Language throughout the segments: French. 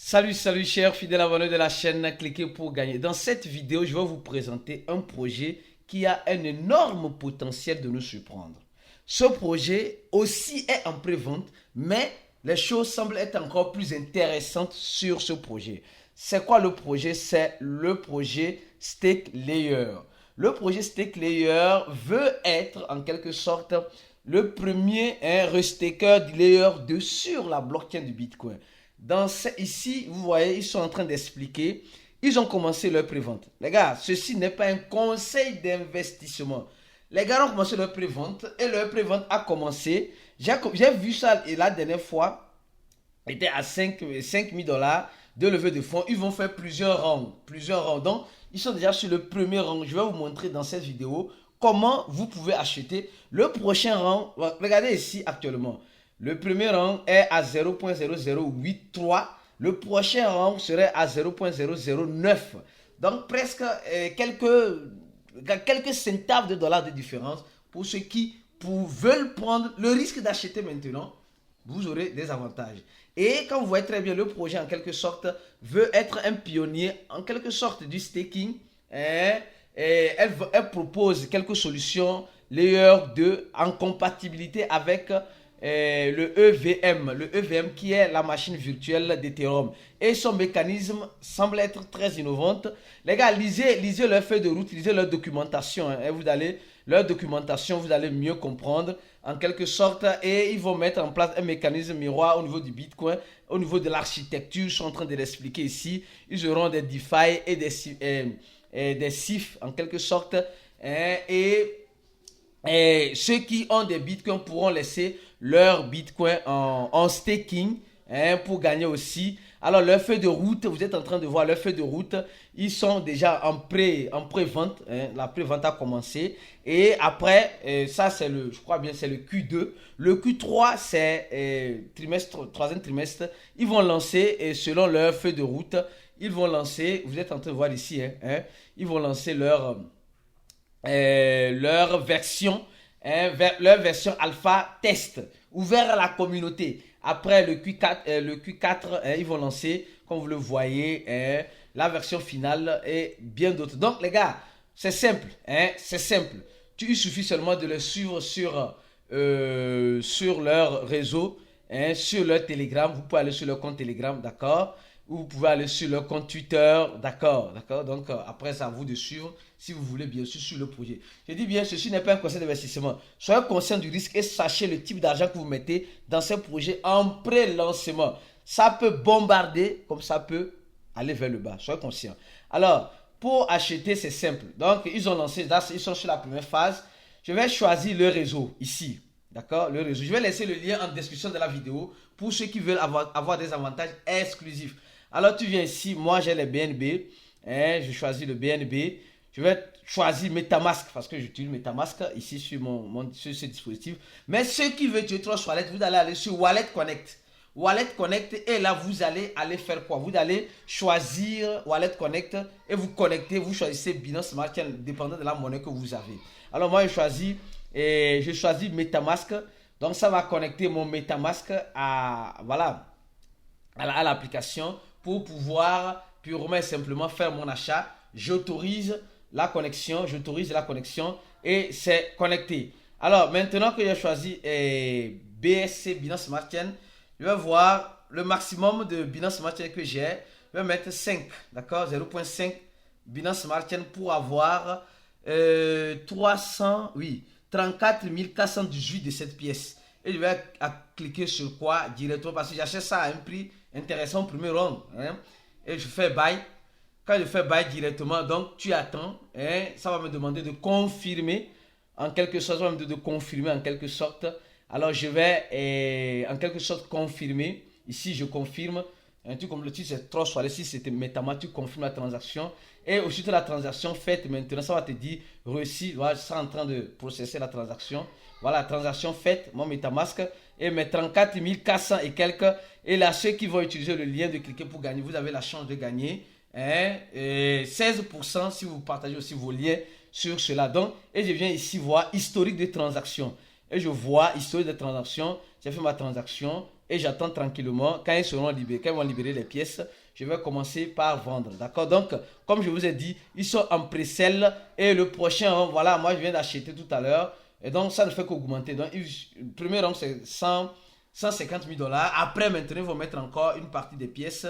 Salut chers fidèles abonnés de la chaîne, cliquez pour gagner. Dans cette vidéo, je vais vous présenter un projet qui a un énorme potentiel de nous surprendre. Ce projet aussi est en pré-vente, mais les choses semblent être encore plus intéressantes sur ce projet. C'est quoi le projet? C'est le projet Stake Layer. Le projet Stake Layer veut être en quelque sorte le premier restaker du Layer 2 sur la blockchain du Bitcoin. Ici, vous voyez, ils sont en train d'expliquer. Ils ont commencé leur pré-vente. Les gars, ceci n'est pas un conseil d'investissement. Les gars ont commencé leur pré-vente et leur pré-vente a commencé. J'ai vu ça la dernière fois. Était à 5 000 dollars de levée de fonds. Ils vont faire plusieurs rounds. Donc, ils sont déjà sur le premier round. Je vais vous montrer dans cette vidéo comment vous pouvez acheter le prochain round. Regardez ici actuellement. Le premier rang est à 0.0083. Le prochain rang serait à 0.009. Donc presque quelques centaves de dollars de différence pour ceux qui veulent prendre le risque d'acheter maintenant. Vous aurez des avantages. Et quand vous voyez très bien, le projet en quelque sorte veut être un pionnier en quelque sorte du staking. Elle propose quelques solutions Layer 2 en compatibilité avec le EVM. Le EVM qui est la machine virtuelle d'Ethereum. Et son mécanisme semble être très innovant. Les gars, lisez leur feuille de route, lisez leur documentation. Leur documentation, vous allez mieux comprendre en quelque sorte. Et ils vont mettre en place un mécanisme miroir au niveau du Bitcoin, au niveau de l'architecture. Je suis en train de l'expliquer ici. Ils auront des DeFi et des CIF en quelque sorte. Et ceux qui ont des bitcoins pourront laisser leur bitcoin en staking pour gagner aussi. Alors leur feuille de route, vous êtes en train de voir leur feuille de route. Ils sont déjà en pré-vente. La pré-vente a commencé. Et après, ça c'est je crois bien, c'est le Q2. Le Q3, c'est troisième trimestre. Ils vont lancer, selon leur feuille de route, ils vont lancer, vous êtes en train de voir ici, ils vont lancer leur version alpha test ouvert à la communauté. Après le Q4, ils vont lancer, comme vous le voyez, la version finale et bien d'autres. Donc les gars, c'est simple, c'est simple. Il suffit seulement de les suivre sur leur réseau, sur leur Telegram. Vous pouvez aller sur leur compte Telegram, d'accord? Ou vous pouvez aller sur leur compte Twitter, d'accord. Donc après, c'est à vous de suivre si vous voulez bien sûr sur le projet. Je dis bien, ceci n'est pas un conseil d'investissement. Soyez conscient du risque et sachez le type d'argent que vous mettez dans ce projet en pré-lancement. Ça peut bombarder comme ça peut aller vers le bas. Soyez conscient. Alors, pour acheter, c'est simple. Donc, ils ont lancé, ils sont sur la première phase. Je vais choisir le réseau ici. D'accord, le réseau. Je vais laisser le lien en description de la vidéo pour ceux qui veulent avoir des avantages exclusifs. Alors, tu viens ici. Moi, j'ai les BNB. Je choisis le BNB. Je vais choisir Metamask parce que j'utilise Metamask ici sur ce dispositif. Mais ceux qui veulent utiliser Trust Wallet, vous allez aller sur Wallet Connect. Wallet Connect et là, vous allez aller faire quoi? Vous allez choisir Wallet Connect et vous connectez. Vous choisissez Binance Smart Chain dépendant de la monnaie que vous avez. Alors, moi, je choisis Metamask. Donc, ça va connecter mon Metamask à l'application pour pouvoir purement et simplement faire mon achat. J'autorise la connexion et c'est connecté. Alors, maintenant que j'ai choisi BSC, Binance Smart Chain, je vais voir le maximum de Binance Smart Chain que j'ai. Je vais mettre 5, d'accord, 0.5 Binance Smart Chain pour avoir 34 418 de cette pièce. Et je vais cliquer sur quoi directement parce que j'achète ça à un prix intéressant au premier round. Et je fais buy. Quand je fais buy directement, donc tu attends. Ça va me demander de confirmer en quelque sorte. Ça va me demander de confirmer en quelque sorte. Alors je vais en quelque sorte confirmer. Ici je confirme. Un truc comme le titre c'est Trust Wallet. Si c'était Metamask, tu confirmes la transaction. Et aussitôt la transaction faite, maintenant ça va te dire réussi. Voilà, c'est en train de processer la transaction. Voilà, la transaction faite, mon Metamask. Et mes 34 400 et quelques. Et là, ceux qui vont utiliser le lien de cliquer pour gagner, vous avez la chance de gagner 16% si vous partagez aussi vos liens sur cela. Donc, et je viens ici voir historique de transactions. Et je vois historique de transactions. J'ai fait ma transaction. et j'attends tranquillement. Quand ils seront libérés, quand ils vont libérer les pièces, je vais commencer par vendre. D'accord? Donc, comme je vous ai dit, ils sont en pré-sell et le prochain, voilà, moi je viens d'acheter tout à l'heure. Et donc, ça ne fait qu'augmenter. Donc, le premier rang, c'est 150 000 dollars. Après, maintenant, ils vont mettre encore une partie des pièces.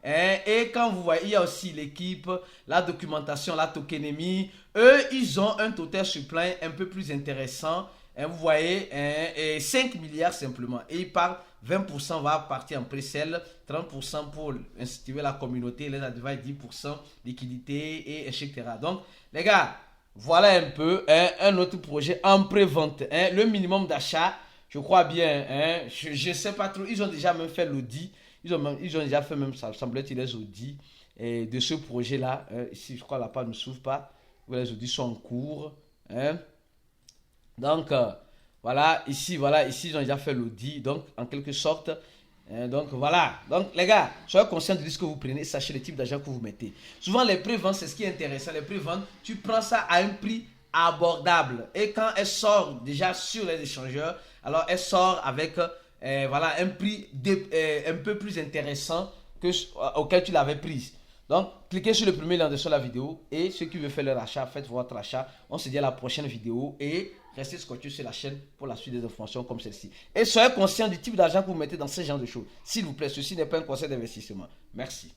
Et quand vous voyez, il y a aussi l'équipe, la documentation, la tokenomie. Eux, ils ont un total supply un peu plus intéressant. Vous voyez, 5 milliards simplement. Et ils parlent, 20% va partir en pré-sell, 30% pour instituer la communauté, les advice, 10% liquidité, et etc. Donc, les gars, voilà un peu un autre projet en pré-vente. Le minimum d'achat, je crois bien, je ne sais pas trop, ils ont déjà même fait l'audit. Ils ont déjà fait même, ça semble-t-il, les audits de ce projet-là. Ici, je crois que la page ne s'ouvre pas. Les audits sont en cours. Donc, voilà, ici, ils ont déjà fait l'audit. Donc, en quelque sorte, donc, voilà. Donc, les gars, soyez conscients du risque que vous prenez. Sachez le type d'argent que vous mettez. Souvent, les pré-ventes, c'est ce qui est intéressant. Les pré-ventes, tu prends ça à un prix abordable. Et quand elle sort déjà sur les échangeurs, alors elle sort avec voilà, un prix un peu plus intéressant auquel tu l'avais prise. Donc, cliquez sur le premier lien de la vidéo et ceux qui veulent faire leur achat, faites votre achat. On se dit à la prochaine vidéo et restez scotchés sur la chaîne pour la suite des informations comme celle-ci. Et soyez conscient du type d'argent que vous mettez dans ce genre de choses. S'il vous plaît, ceci n'est pas un conseil d'investissement. Merci.